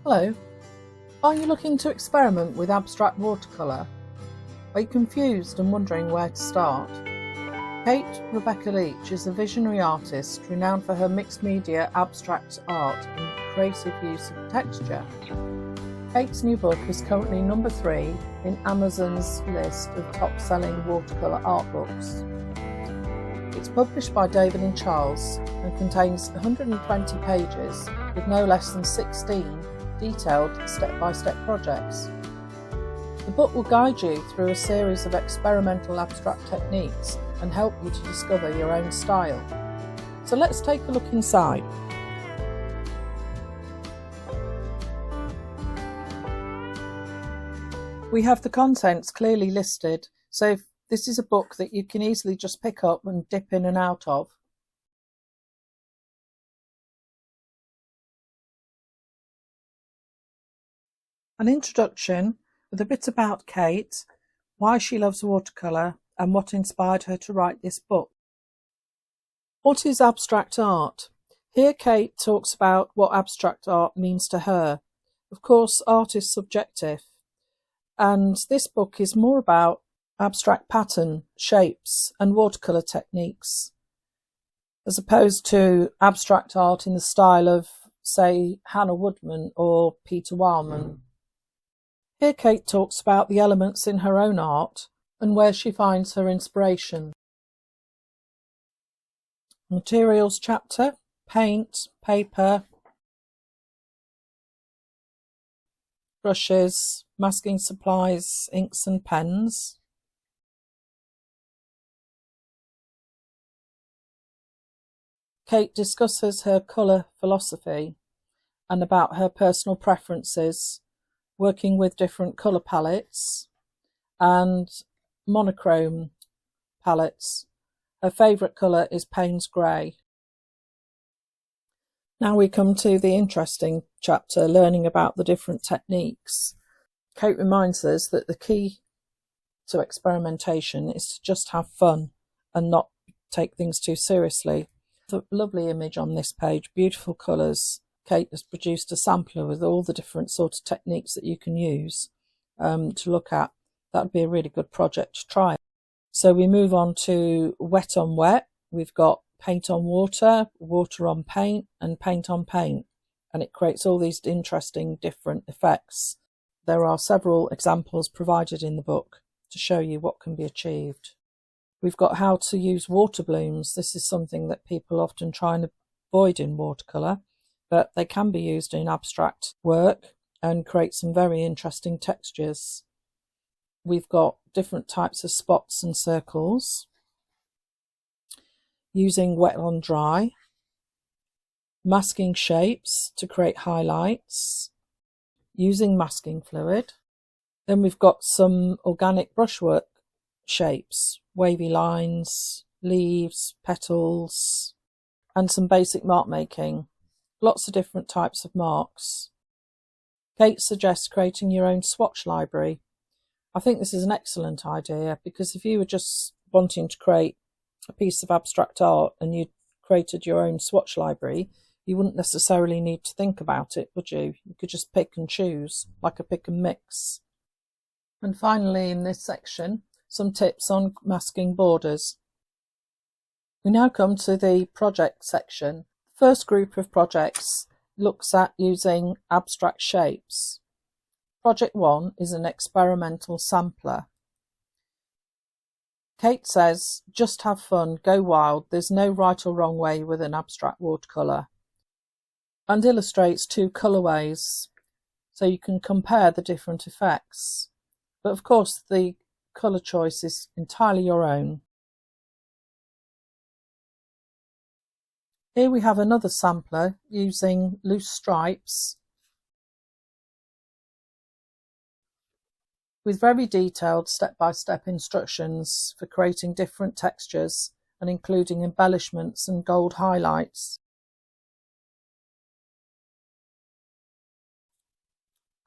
Hello, are you looking to experiment with abstract watercolour? Are you confused and wondering where to start? Kate Rebecca Leach is a visionary artist renowned for her mixed media abstract art and creative use of texture. Kate's new book is currently number 3 in Amazon's list of top-selling watercolour art books. It's published by David & Charles and contains 120 pages with no less than 16 detailed step-by-step projects. The book will guide you through a series of experimental abstract techniques and help you to discover your own style. So let's take a look inside. We have the contents clearly listed, so this is a book that you can easily just pick up and dip in and out of. An introduction with a bit about Kate, why she loves watercolour and what inspired her to write this book. What is abstract art? Here Kate talks about what abstract art means to her. Of course, art is subjective, and this book is more about abstract pattern, shapes and watercolour techniques, as opposed to abstract art in the style of, say, Hannah Woodman or Peter Wildman. Here Kate talks about the elements in her own art and where she finds her inspiration. Materials chapter: paint, paper, brushes, masking supplies, inks and pens. Kate discusses her colour philosophy and about her personal preferences, working with different colour palettes and monochrome palettes. Her favourite colour is Payne's Grey. Now we come to the interesting chapter, learning about the different techniques. Kate reminds us that the key to experimentation is to just have fun and not take things too seriously. The lovely image on this page, beautiful colours. Kate has produced a sampler with all the different sort of techniques that you can use to look at. That would be a really good project to try. So we move on to wet on wet. We've got paint on water, water on paint and paint on paint. And it creates all these interesting different effects. There are several examples provided in the book to show you what can be achieved. We've got how to use water blooms. This is something that people often try and avoid in watercolour, but they can be used in abstract work and create some very interesting textures. We've got different types of spots and circles, using wet on dry, masking shapes to create highlights, using masking fluid. Then we've got some organic brushwork shapes, wavy lines, leaves, petals, and some basic mark making. Lots of different types of marks. Kate suggests creating your own swatch library. I think this is an excellent idea, because if you were just wanting to create a piece of abstract art and you created your own swatch library, you wouldn't necessarily need to think about it, would you? You could just pick and choose, like a pick and mix. And finally, in this section, some tips on masking borders. We now come to the project section. First group of projects looks at using abstract shapes. Project 1 is an experimental sampler. Kate says, just have fun, go wild, there's no right or wrong way with an abstract watercolour, and illustrates 2 colourways so you can compare the different effects. But of course the colour choice is entirely your own. Here we have another sampler using loose stripes with very detailed step-by-step instructions for creating different textures and including embellishments and gold highlights.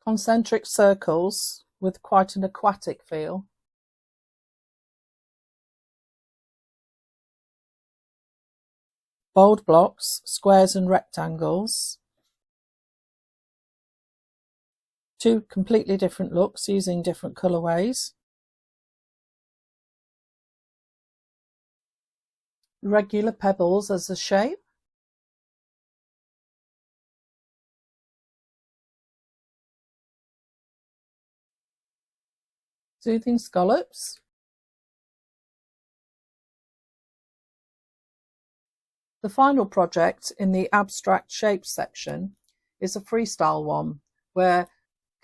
Concentric circles with quite an aquatic feel. Bold blocks, squares and rectangles. Two completely different looks using different colourways. Regular pebbles as a shape. Soothing scallops. The final project in the abstract shapes section is a freestyle one where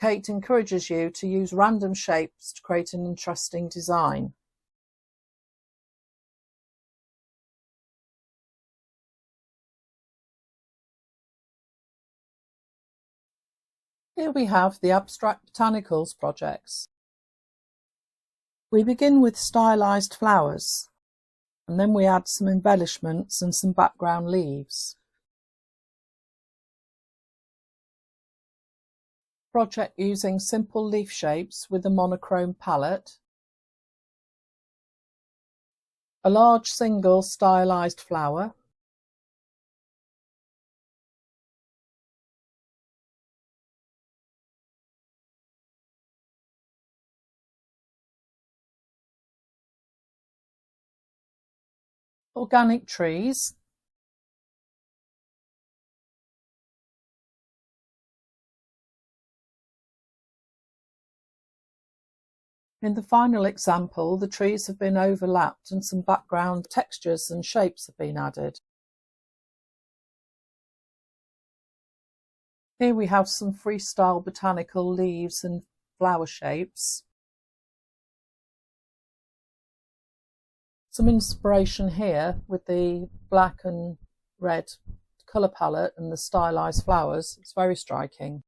Kate encourages you to use random shapes to create an interesting design. Here we have the abstract botanicals projects. We begin with stylized flowers, and then we add some embellishments and some background leaves. Project using simple leaf shapes with a monochrome palette. A large single stylized flower. Organic trees. In the final example, the trees have been overlapped and some background textures and shapes have been added. Here we have some freestyle botanical leaves and flower shapes. Some inspiration here with the black and red colour palette and the stylised flowers. It's very striking.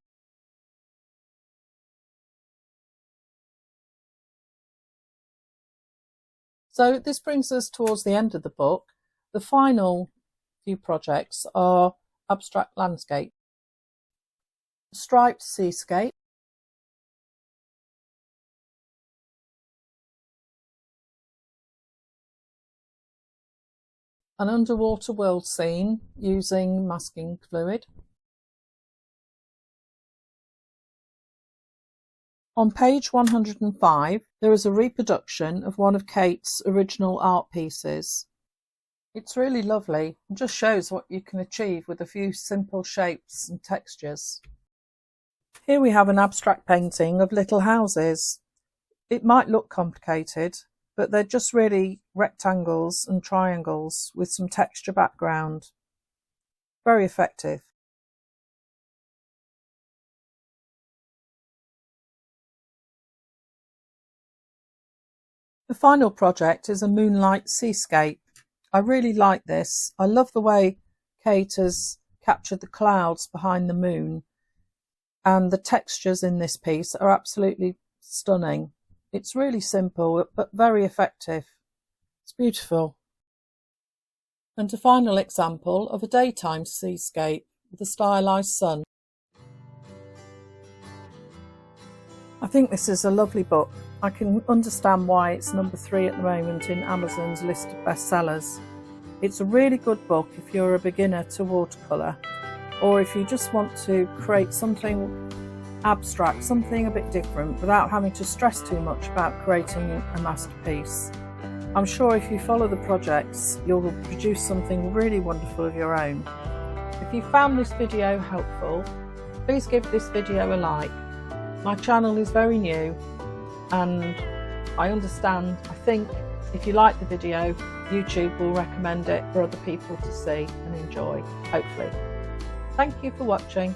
So this brings us towards the end of the book. The final few projects are abstract landscape, striped seascape, an underwater world scene using masking fluid. On page 105, there is a reproduction of one of Kate's original art pieces. It's really lovely and just shows what you can achieve with a few simple shapes and textures. Here we have an abstract painting of little houses. It might look complicated, but they're just really rectangles and triangles with some texture background. Very effective. The final project is a moonlight seascape. I really like this. I love the way Kate has captured the clouds behind the moon, and the textures in this piece are absolutely stunning. It's really simple but very effective. It's beautiful. And a final example of a daytime seascape with a stylised sun. I think this is a lovely book. I can understand why it's number 3 at the moment in Amazon's list of bestsellers. It's a really good book if you're a beginner to watercolour, or if you just want to create something abstract, something a bit different without having to stress too much about creating a masterpiece. I'm sure if you follow the projects, you'll produce something really wonderful of your own. If you found this video helpful, please give this video a like. My channel is very new, and I think if you like the video, YouTube will recommend it for other people to see and enjoy, hopefully. Thank you for watching.